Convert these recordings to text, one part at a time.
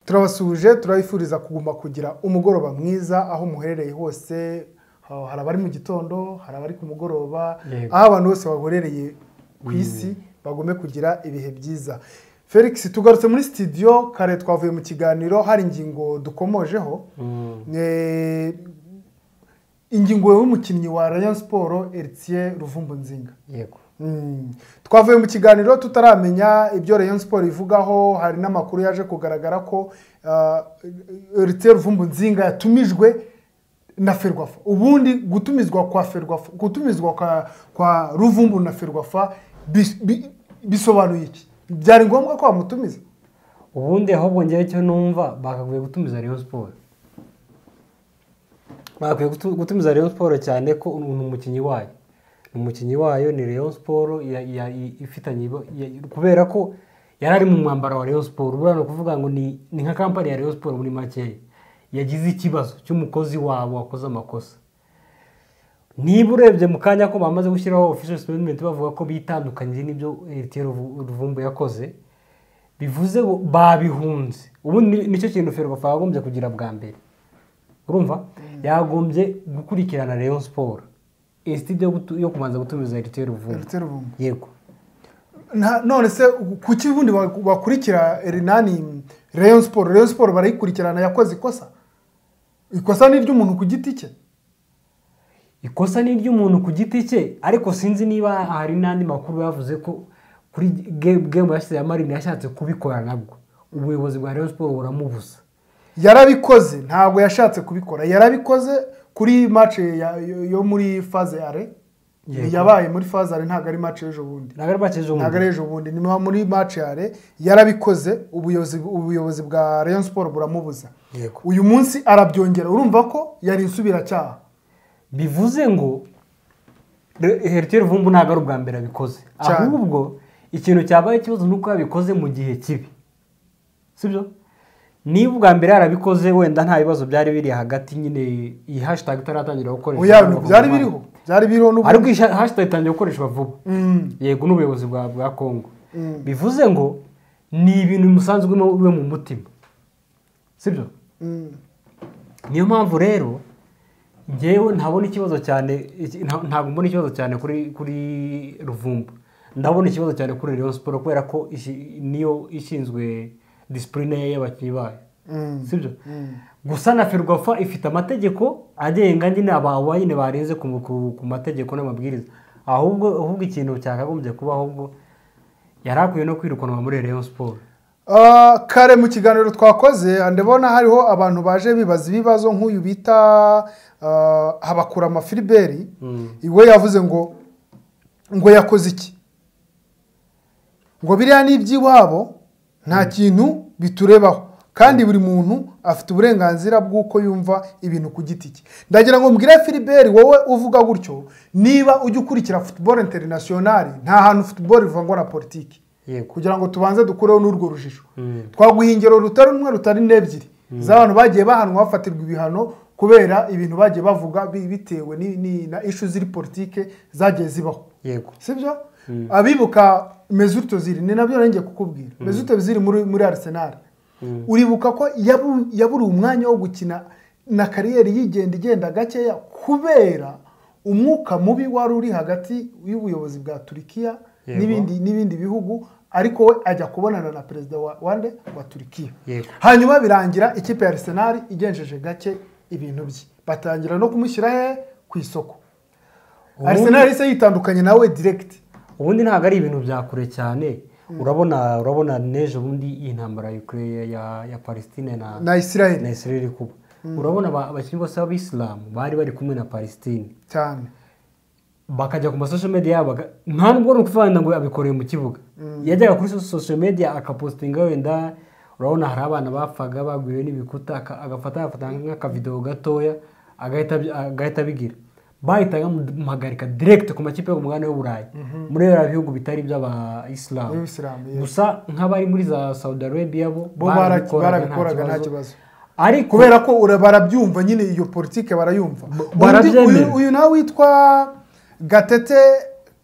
turabasuje turabifuriza kuguma kugira umugoroba mwiza aho muherereye hose. Hari abari mu gitondo, hari abari ku mugoroba, aho abantu bose bahorereye ku isi bagume kugira ibihe byiza. Felix, tugarutse muri studio, kare twavuye mu kiganiro, hari ingingo dukomojeho. Ingingo y'umukinnyi wa Rayon Sport Eritier Ruvumbunzinga. Yego. Twavuye mu kiganiro tutaramenya ibyo Rayon Sport ivugaho, hari n'amakuru yaje kugaragara ko Eritier Ruvumbunzinga yatumijwe na Ferwafa. Ubundi gutumizwa kwa Ferwafa, gutumizwa kwa Ruvumbu na Ferwafa bisobanuye iki? Byari ngombwa ko bamutumiza? Ubundi ahubwo ngiye cyo numva bakaguye gutumiza Rayon Sport. Bakwiye gutumiza Rayon Sport cyane ko umukinnyi wayo. Umukinnyi wayo ni Rayon Sport ifitanye kubera ko yarari mu mwambaro wa Rayon Sport. Urano kuvuga ngo ni nka company ya Rayon Sport muri make yagize ikibazo cy'umukozi wabo wakoze amakosa. Niba urebye mu kanya ko bamaze gushyiraho official statement bavuga ko bitandukanye n'ibyo Eritier Ruvumbu yakoze, bivuze ngo babihunze. Ubu nicyo kintu Ferwafa yagombye kugira bwa mbere. Urumva yagombye gukurikirana Rayon Sport instead yo kubanza gutumiza Eritier Ruvumbu. Yego. None se kuki ubundi bakurikira Erinani Rayon Sport barayikurikirana yakoze ikosa? Ikosa ni ry'umuntu ku giti cye. Ikosa ni ry'umuntu ku giti cye, ariko sinzi niba hari nandi makuru yavuze ko kuri game yashyize ya Marine yashatse kubikora nabwo ubuyobozi bwa Rayon Sport buramubuza. Yarabikoze, ntabwo yashatse kubikora. Yarabikoze kuri match yo muri phase are. Yabaye muri phase are, ntago ari match ejo bundi. Ntago ari ejo bundi, ni muri match are. Yarabikoze, ubuyobozi bwa Rayon Sport buramubuza. Uyu munsi arabyongera. Urumva ko yari insubira cyaha. Bivuze ngo Eritier Ruvumbu ntago ari ubwa mbere abikoze. Ahubwo ikintu cyabaye ikibazo nuko yabikoze mu gihe kibi. Sibyo? Niba ubwa mbere yarabikoze wenda nta bibazo byari biri hagati, nyine iyi hashtag itaratangira gukoreshwa. Oya, byari biriho n'ubu. Ariko iyi hashtag itangiye gukoreshwa vuba. Yego, n'ubuyobozi bwa Kongo. Bivuze ngo ni ibintu bimusanzwe bibe mu mutima. Sibyo? Niyo mpamvu rero ngewe ntabona ikibazo cyane, ntabwo mbona ikibazo cyane kuri Ruvumbu. Ndabona ikibazo cyane kuri Rayon Sport kubera ko niyo ishinzwe discipline y'abakinnyi bayo. Sibyo? Gusa na Ferwafa ifite amategeko agenga nyine abawanyine barenze ku mategeko n'amabwiriza. Ahubwo ikintu cyakagombye kuba ahubwo yarakwiye no kwirukanwa muri Rayon Sport. Kare mu kiganiro twakoze ndabona hariho abantu baje bibaza ibibazo nk'uyu bita Habakura Amafiliberi. Iwe yavuze ngo yakoze iki? Ngo biriya ni iby'iwabo, nta kintu biturebaho, kandi buri muntu afite uburenganzira bw'uko yumva ibintu ku giti cye. Ndagira ngo mbwire Filiberi, wowe uvuga gutyo, niba ujya ukurikira football international, nta hantu football ivangwa na politiki. Kugira ngo tubanze dukureho n'urwo rujijo. Twaguhingiro rutari rumwe rutari n'ebyiri z'abantu bagiye bahanwa bafatirwa ibihano kubera ibintu bagiye bavuga bitewe na issues ziri politike zagiye zibaho. Yego. Sibyo? Abibuka Mesut Ozil, ni nabyo ngiye kukubwira. Mesut Ozil muri Arsenal. Uribuka ko yaburi umwanya wo gukina na kariyeri igenda gakeya kubera umwuka mubi wari uri hagati y'ubuyobozi bwa Turkiya n'ibindi bihugu, ariko we ajya kubonana na perezida wa Turkiya. Hanyuma birangira ikipe ya Arsenal igenjeje gake ibintu bye, batangira no kumushyira ku isoko. Arsenal ise yitandukanye nawe direct. Ubundi ntago ari ibintu bya kure cyane. Urabona nejo bundi intambara ya Palestine na Israel kuba. Urabona abakinnyi bose b'Islam bari kumwe na Palestine cyane, bakajya ku social media yabo, nta nubwo no kuvana ngo abikoreye mu kibuga. Yajyaga kuri social media akapostinga wenda, urabona hari abana bapfaga bagwiwe n'ibikuta, agafata nk'aka video gatoya agahita bigira. Bahitaga muhagarika direct ku makipe yo mu mugabane w'Uburayi, muri bihugu bitari by'aba Islam. Gusa nk'abari muri za Saudi Arabia bo barabikoraga nta kibazo, ariko kubera ko barabyumva nyine iyo politike barayumva. Uyu nawe witwa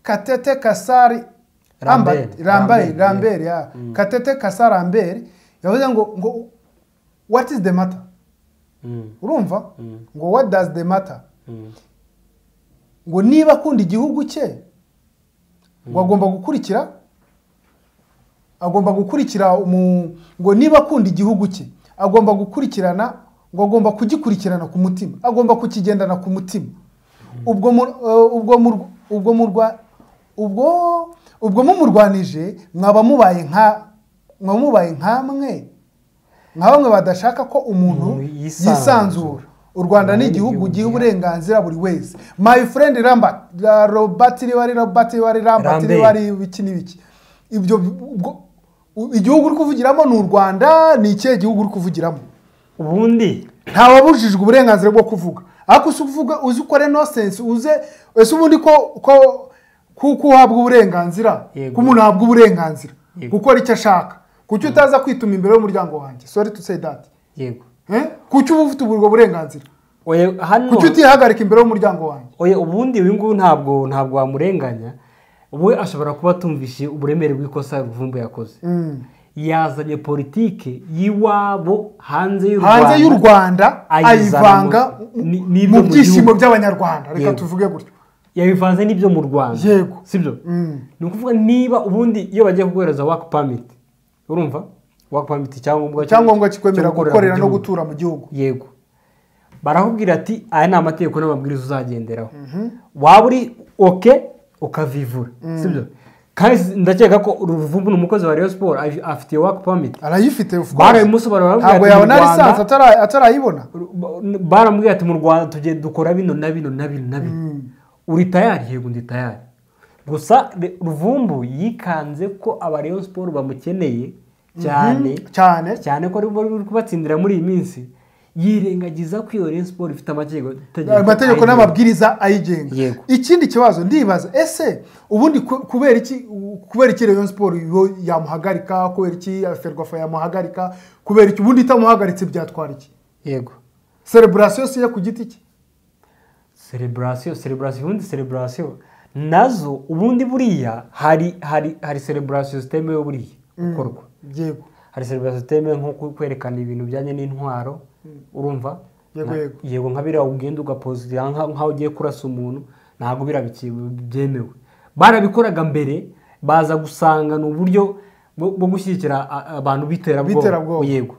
Katete Kasari Lambert, Katete Kasari Lambert yavuze ngo what is the matter urumva ngo what does the matter ngo niba akunda igihugu cye ngo agomba gukurikira ngo niba akunda igihugu cye agomba gukurikirana ngo agomba kugikurikirana ku mutima agomba kukigendana ku mutima ubwo mumurwanije mwaba mubaye nkamwe nka bamwe badashaka ko umuntu yisanzura u Rwanda ni igihugu giha uburenganzira buri wese my friend Robert wari biki n'ibiki ibyo igihugu uri kuvugiramo ni u Rwanda ni ikihe gihugu uri kuvugiramo ubundi ntawabujijwe uburenganzira bwo kuvuga ariko uvuga uzi ukore no sense ese ubundi ko uhabwa uburenganzira ko umuntu ahabwa uburenganzira gukora icyo ashaka kuki utaza kwituma imbere y'umuryango wanjye sorry to say that yego kuki uba ufite ubwo burenganzira hano kuki utihagarika imbere y'umuryango wanjye ubundi uyu nguyu ntabwo wamurenganya we ashobora kuba atumvishe uburemere bw'ikosa Ruvumbu yakoze yazanye politike y'iwabo hanze y'u Rwanda ayivanga mu byishimo by'abanyarwanda reka tuvuge gutyo yabivanze n'ibyo mu Rwanda yego sibyo ni ukuvuga niba ubundi iyo bagiye kuguhereza work permit urumva work permit cyangombwa kikwemera gukorera no gutura mu gihugu yego barakubwira ati aya ni amategeko n'amabwiriza uzagenderaho waba uri ukavivura sibyo kandi ndakeka ko Ruvumbu ni umukozi wa Rayon Sport afite work permit arayifite of course barayimusobanura ntabwo yabona lisansi atarayibona baramubwira ati mu Rwanda tugiye dukora bino na bino uri tayari yego ndi tayari gusa Ruvumbu yikanze ko aba Rayon Sport bamukeneye cyane ko ari kubatsindira muri iyi minsi yirengagiza ko iyo Rayon Sport ifite amategeko n'amabwiriza ayigenga ikindi kibazo ndibaza ese ubundi kubera iki Rayon Sport yamuhagarika kubera iki Ferwafa yamuhagarika kubera iki ubundi itamuhagaritse byatwara iki yego celebration si ku giti cye celebration nazo ubundi buriya hari celebration system yo buriya ukorwa yego hari celebration system nko kwerekana ibintu byanye n'intwaro urumva yego nka bira ugenda ugapozira nka ugiye kurasa umuntu ntago byemewe barabikoraga mbere baza gusanga n'uburyo bwo gushyikira abantu biterabwoba yego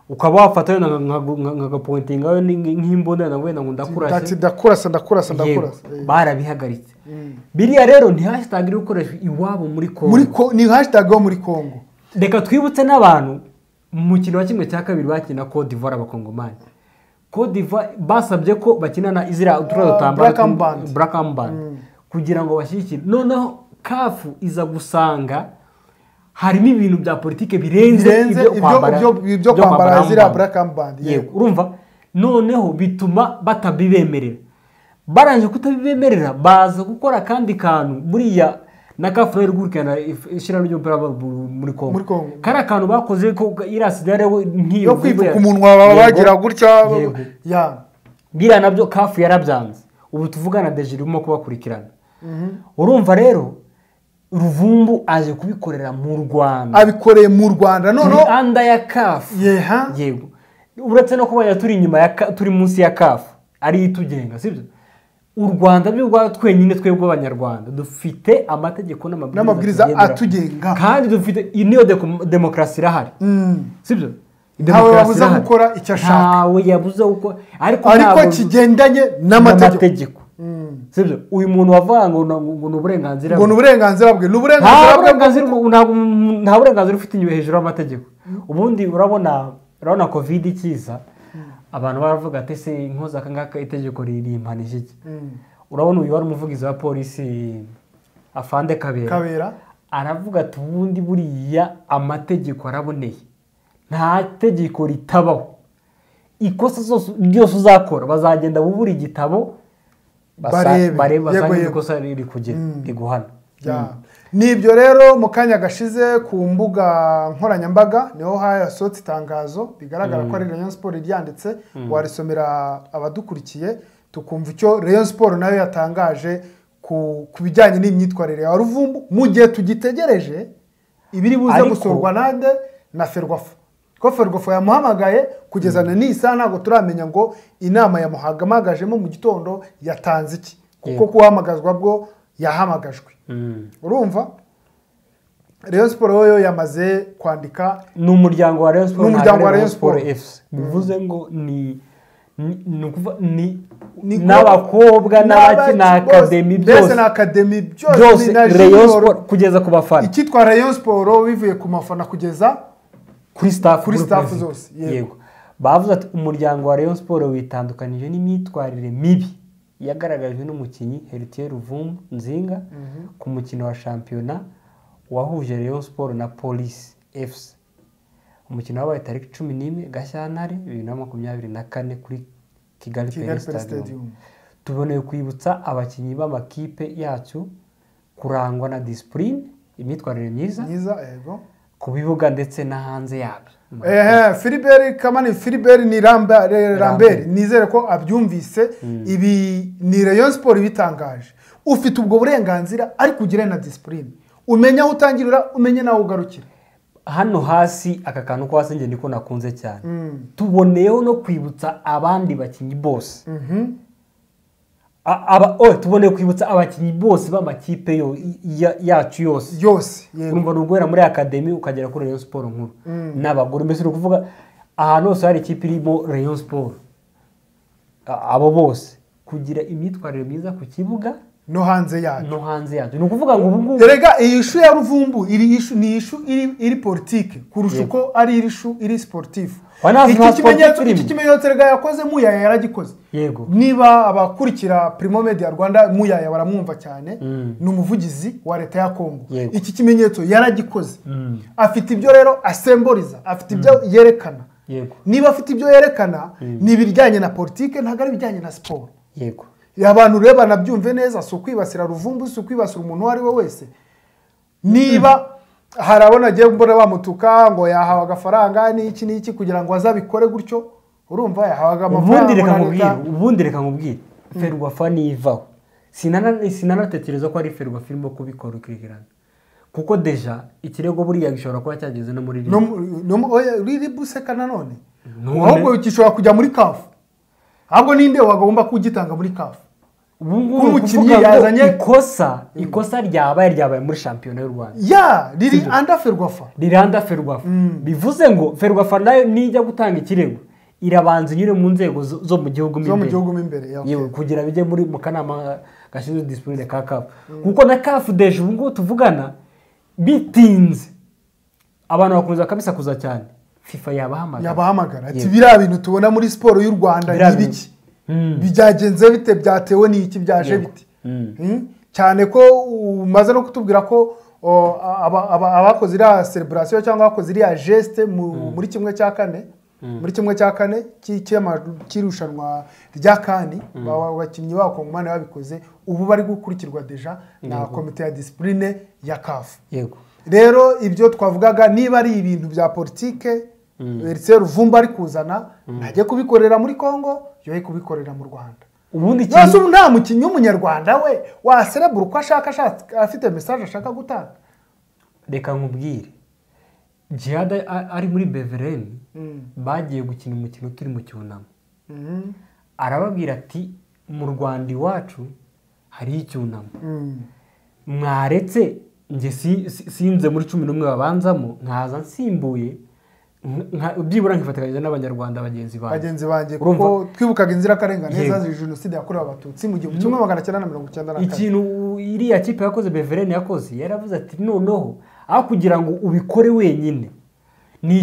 ukaba wafata nka pointinga nk'imbona na wenda ngo ndakurasa barabihagaritse biriya rero ni hashtag iri gukoresha iwabo muri Kongo ni hashtag yo muri Kongo reka twibutse n'abantu mu mukino wa kimwe cya kabiri bakina Cote d'Ivoire abakongomani Cote d'Ivoire basabye ko bakinana izira uturazo tambara Black Band kugira ngo bashyikire noneho kafu iza gusanga harimo ibintu bya politike birenze ibyo kwambara zira Black Band yego urumva noneho bituma batabibemerera baranje kutabibemerera baza gukora kandi kantu buriya na kafu y'urugurikana ishirano ry'umupira muri Kongo kara kantu bakoze ko irasidare nkiyo kwivuka umuntu waba bagira gutya bira nabyo kafu yarabyanze ubu tuvugana deje irimo kubakurikirana urumva rero Ruvumbu aje kubikorera mu Rwanda abikoreye mu Rwanda noneho anda ya kafu yego uretse no kuba turi inyuma turi munsi ya kafu ari itugenga sibyo u Rwanda byo twenyine twebwe abanyarwanda dufite amategeko n'amabwiriza atugenga kandi dufite iniyo demokarasi irahari sibyo ntawe yabuza gukora icyo ashaka ntawe yabuza gukora ariko kigendanye n'amategeko sibyo uyu muntu wavuga ngo ni uburenganzira bwe nta burenganzira ufite inyuma hejuru y'amategeko ubundi urabona covid ikiza abantu baravuga ati se inkoza akangaka itegeko ririmpanije iki urabona uyu wari umuvugizi wa polisi Afande Kabera aravuga ati ubundi buriya amategeko araboneye nta tegeko ritabaho ikosa ryose uzakora bazagenda bubura igitabo bareba ikosa riri kugira riguhana nibyo rero mu kanya gashize ku mbuga nkoranyambaga niho hasohotse itangazo bigaragara ko ari Rayon Sport ryanditse warisomera abadukurikiye tukumva icyo Rayon Sport nayo yatangaje ku bijyanye n'imyitwarire ya Ruvumbu mu gihe tugitegereje ibiri buze gusorwa nande na Ferwafa ko Ferwafa yamuhamagaye kugeza na nisa ntabwo turamenya ngo inama yamuhagamagajemo mu gitondo yatanze iki kuko kuhamagazwa bwo yahamagajwe urumva Rayon Sport yo yamaze kwandika n'umuryango wa Rayon Sport n'umuryango wa Rayon Sport FC bivuze ngo ni n'abakobwa n'abakina academy byose na academy byose na Rayon Sport kugeza ku bafana ikitwa Rayon Sport bivuye ku mafana kugeza kuri staff zose yego bavuze ati umuryango wa Rayon Sport witandukanije n'imyitwarire mibi yagaragajwe n'umukinyi Heritier Ruvumbu Nzinga ku mukino wa shampiyona wahuje Rayon Sport na Police FC umukino wabaye tariki 11 Gashyantare 2024 kuri Kigali Stadium tuboneye kwibutsa abakinyi b'amakipe yacu kurangwa na discipline imyitwarire myiza yego ku bibuga ndetse na hanze yabyo Philibert ni Lambert nizere ko abyumvise ibi ni Rayon Sport bitangaje ufite ubwo burenganzira ari kugira na discipline umenya aho utangirira umenye nawe ugarukira hano hasi aka kantu ko hasi nge niko nakunze cyane tuboneyeho no kwibutsa abandi bakinyi bose tuboneye kwibutsa abakinyi bose b'amakipe yacu yose urumva n'ubwera muri academy ukagera kuri Rayon Sport nkuru n'abagore mbese uri kuvuga ahantu hose hari ikipe irimo Rayon Sport abo bose kugira imyitwarire myiza ku kibuga no hanze yacu ni ukuvuga ngo ubu ngubu erega iyi ishu ya Ruvumbu ni ishu iri politike kurusha uko ari ishu iri sportif iki kimenyetso rega yakoze Muyaya yaragikoze yego niba abakurikira Primo Media Rwanda Muyaya baramwumva cyane ni umuvugizi wa leta ya Kongo iki kimenyetso yaragikoze afite ibyo rero asemboliza afite ibyo yerekana niba afite ibyo yerekana ni ibijyanye na politike ntabwo ari ibijyanye na sport yego abantu reba nabyumve neza so kwibasira Ruvumbu so kwibasira umuntu wari we wese niba harabona agiye mbona bamutuka ngo yahawe agafaranga n'iki kugira ngo azabikore gutyo urumva yahawaga amafaranga ubundi reka nkubwire Ferwafa nivaho sinanatekereza ko ari Ferwafa irimo kubikora ukirikirana kuko deja ikirego buriya gishobora kuba cyageze no muri riri buseka nanone ahubwo gishobora kujya muri kafu ahubwo ninde wagomba kugitanga muri kafu ubungubu umukinnyi yazanye ikosa ryabaye muri shampiyona y'u Rwanda riri under Ferwafa bivuze ngo Ferwafa nayo nijya gutanga ikirego irabanza inyure mu nzego zo mu gihugu imbere yewe kugira bijye mu kanama gashinzwe discipline ka CAF kuko na CAF deje ubungubu tuvugana bitinze abantu bakunze kabisa kuza cyane FIFA yabahamagara ati biriya bintu tubona muri siporo y'u Rwanda n'ibiki bijyagenze bite byatewe n'iki byaje bite cyane ko umaze no kutubwira ko abakoze iriya celebration cyangwa abakoze iriya geste muri kimwe cya kane cy'irushanwa rya kani abakinnyi b'abakongomani babikoze ubu bari gukurikirwa deja na komite ya discipline ya CAF yego rero ibyo twavugaga niba ari ibintu bya politike Heritier Ruvumbu ari kuzana ntajye kubikorera muri Kongo yoye kubikorera mu Rwanda ubundi nta mukinnyi w'umunyarwanda we waserebura uko ashaka afite message ashaka gutanga reka nkubwire Jihad ari muri Beveren bagiye gukina umukino turi mu cyunamo arababwira ati mu Rwanda iwacu hari icyunamo mwaretse nge sinze muri 11 babanzamo nkaza nsimbuye byibura nkifatikanye n'abanyarwanda bagenzi banjye kuko twibukaga inzirakarengane zaje jenoside yakorewe abatutsi mu 1994 ikintu iriya kipe yakoze Beveren yakoze yaravuze ati noneho aho kugira ngo ubikore wenyine ni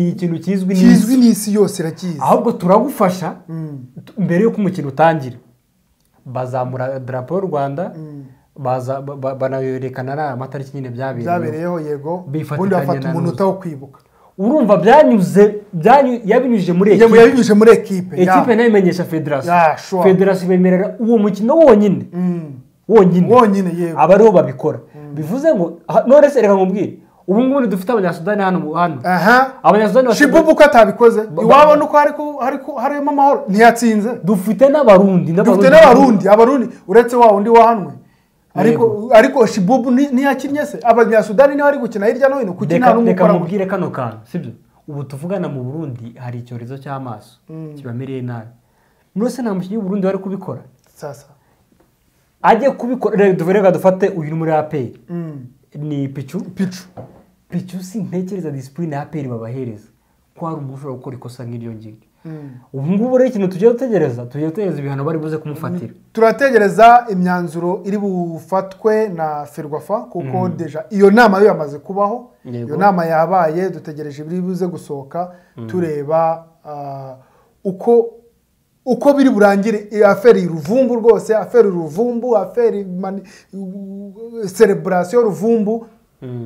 ikintu kizwi n'isi yose irakizi ahubwo turagufasha mbere yo kumukino utangira bazamura drapo y'u Rwanda banayerekana na amatariki nyine byabereyeho yego ubundi bafata umunota wo kwibuka urumva yabinyujije muri equipe nayo imenyesha federation bemerera uwo mukino wonyine yego abariho babikora bivuze ngo none se reka nkubwire ubu ngubu dufite abanyasudani hano abanyasudani Shibubu ko atabikoze iwabo nuko harimo amahoro ntiyatsinze dufite n'abarundi abarundi uretse wa undi wahanwe ariko Shibubu ntiyakinnye se abanyasudani niho ari gukina hirya no hino kuki nta n'umukora reka mubwire kano kantu sibyo ubu tuvugana mu Burundi hari icyorezo cy'amaso kibamereye nabi mwese nta mukinnyi w'u Burundi wari kubikora sasa ajye kubikora reka dufate uyu muri APR ni Pichu sintekereza discipline ya APR babahereza ko hari umuntu ushobora gukora ikosa nk'iryo ngiryo ubu ngubu rero ikintu tugiye gutegereza ibihano bari buze kumufatira turategereza imyanzuro iri bufatwe na Ferwafa kuko deja iyo nama yo yamaze kubaho iyo nama yabaye dutegereje ibiri buze gusohoka tureba uko biri burangire aferi Ruvumbu rwose aferi Ruvumbu aferi celebration Ruvumbu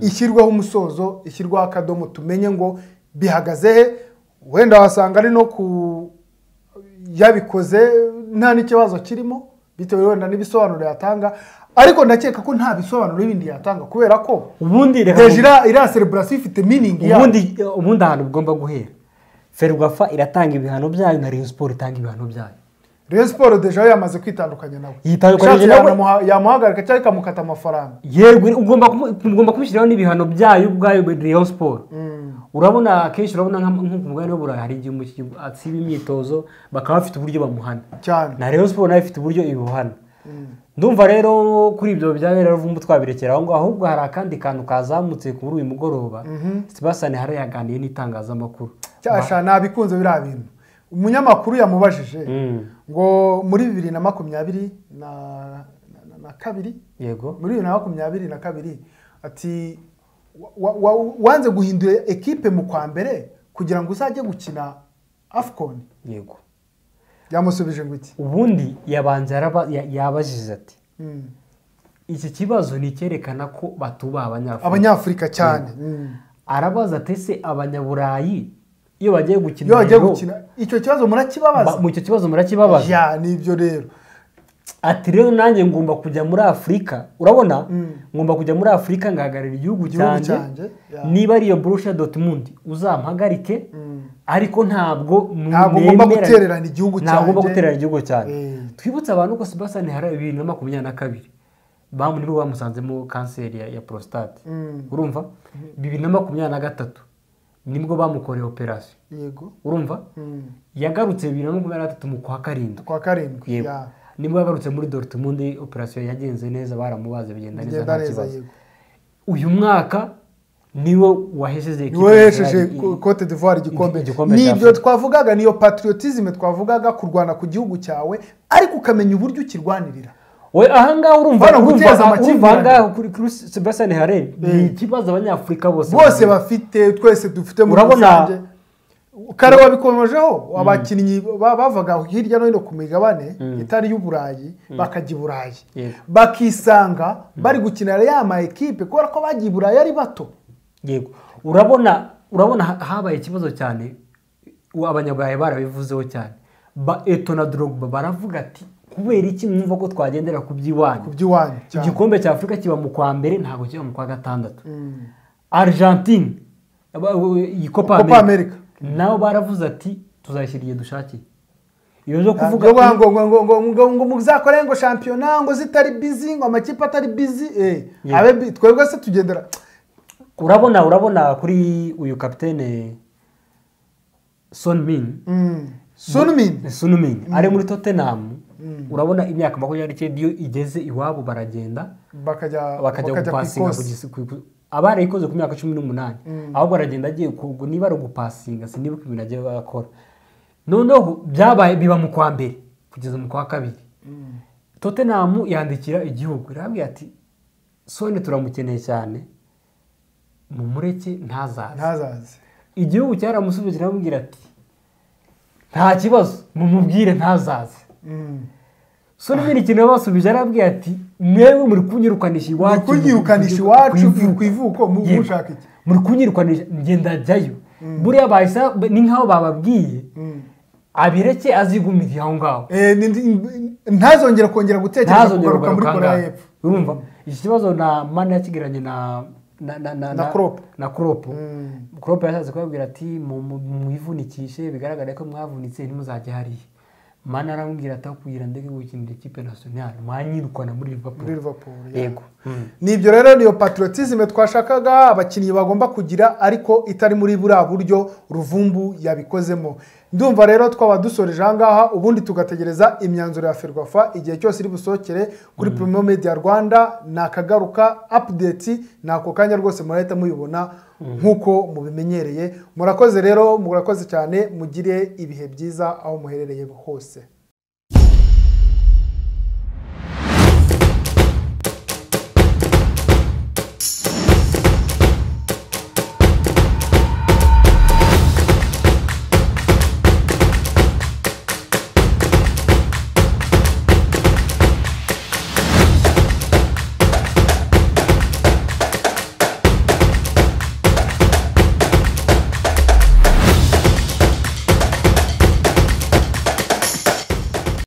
ishyirwaho umusozo ishyirwaho akadomo tumenye ngo bihagaze he wenda wasanga ari no yabikoze nta n'ikibazo kirimo bitewe wenda n'ibisobanuro yatanga ariko ndakeka ko nta bisobanuro ibindi yatanga kubera ko ubundi reka ira celebration ifite meaning ya ubundi ahantu bugomba guhera Ferwafa iratanga ibihano byayo na Rayon Sport itanga ibihano byayo Rayon Sport deja yamaze kwitandukanya nawe yitandukanye nawe yamuhagarika cyangwa ikamukata amafaranga yego ugomba kubishyiraho n'ibihano byayo ubwayo Rayon Sport urabona akenshi urabona nk'umugani w'Uburayi hari igihe umukinnyi atsiba imyitozo bakaba bafite uburyo bamuhana cyane na Rayon Sport nayo ifite uburyo ibuhana ndumva rero kuri ibyo byabera Ruvumbu twabirekera aho ahubwo hari akandi kantu kazamutse kuri uyu mugoroba Sebastian Hara yaganiye n'itangazamakuru cyasha nabikunze bira bintu umunyamakuru yamubajije ngo muri 2022 na kabiri yego muri 2022 ati wanze guhindura equipe mu kwa mbere kugira ngo uzajye gukina AFCON yego yamusubije ngo iki ubundi yabanze yabajije ati iki kibazo ni cyerekana ko batuba abanyafrika cyane arabaza ati se abanyaburayi iyo bagiye gukina icyo kibazo murakibabaza mu icyo kibazo murakibabaza ya nibyo rero ati rero nanjye ngomba kujya muri Afrika urabona ngomba kujya muri Afrika ngahagarira igihugu cyanjye niba ari iyo Borussia Dortmund uzampagarike ariko ntabwo ngomba gutererana igihugu cyanjye twibutse abantu ko Sebastian Hara 2022 nibo bamusanzemo kanseri ya prostate urumva 2023 nibwo bamukoreye operation yego urumva yagarutse 2023 mu kwa karindwi nibwo yagarutse muri Dortmund operation yagenze neza baramubaze bigenda neza nta kibazo uyu mwaka niwe wahesheje Cote d'Ivoire igikombe nibyo twavugaga niyo patriotisme twavugaga kurwana ku gihugu cyawe ariko ukamenya uburyo ukirwanirira we ahanga urumva kuri Sebastian Hara ni ikibazo abanyafrika bose bafite twese dufite mu rusange kare wabikomejeho abakinnyi bavaga hirya no hino ku migabane itari y'Uburayi bakajya Burayi bakisanga bari gukinira ya ma equipe kubera ko bagiye Burayi ari bato yego urabona habaye ikibazo cyane abanyaburayi barabivuzeho cyane Eto'o na Drogba baravuga ati kubera iki mwumva ko twagendera ku by'iwanyu igikombe cya Afrika kiba mu kwa mbere ntabwo kiba mu kwa gatandatu Argentine Copa America nabo baravuze ati tuzashyiriye dushakiye iyo zo kuvuga ngo muzakore ngo championnat ngo zitari busy ngo amakipe atari busy abe twebwe se tugendera urabona kuri uyu kapitene Son Min ari muri Tottenham urabona imyaka 29 iyo igeze iwabo baragenda bakajya gupasinga abari ikoze ku myaka 18 ahubwo aragenda agiye niba ari gupasinga sinibuka ibintu agiye bakora noneho byabaye biba mu kwa mbere kugeza mu kwa kabiri Tottenham yandikira igihugu irambye ati Sone turamukeneye cyane mu mureke ntazaze igihugu cyaramusubije kiramubwira ati nta kibazo mumubwire ntazaze Sone biri kintu basubije arabwiye ati mwewe muri kunyirukanisha iwacu ku ivuko mu gushaka iki muri kunyirukanisha ngenda jyayo buriya bahisa ni nkaho bababwiye abireke azigumira aho ngaho ntazongera kongera gutekereza kugaruka muri Korea y'Epfo urumva iki kibazo na Mane yakigiranye na Klopp Klopp yasaze kubabwira ati muyivunikishe bigaragara ko mwavunitse ntimuzajye hariya mana aramubwira ati kugira ndege gukinira ikipe nationale mwanyirukana muri Liverpool yego nibyo rero niyo patriotisme twashakaga abakinnyi bagomba kugira ariko itari muri buriya buryo Ruvumbu yabikozemo. Ndumva rero twaba dusoreje ahangaha ubundi tugategereza imyanzuro ya Ferwafa igihe cyose iri busokere kuri Premier Media Rwanda nakagaruka update nako kanya rwose murahita mubibona nkuko mubimenyereye. Murakoze rero, murakoze cyane, mugire ibihe byiza aho muherereye hose.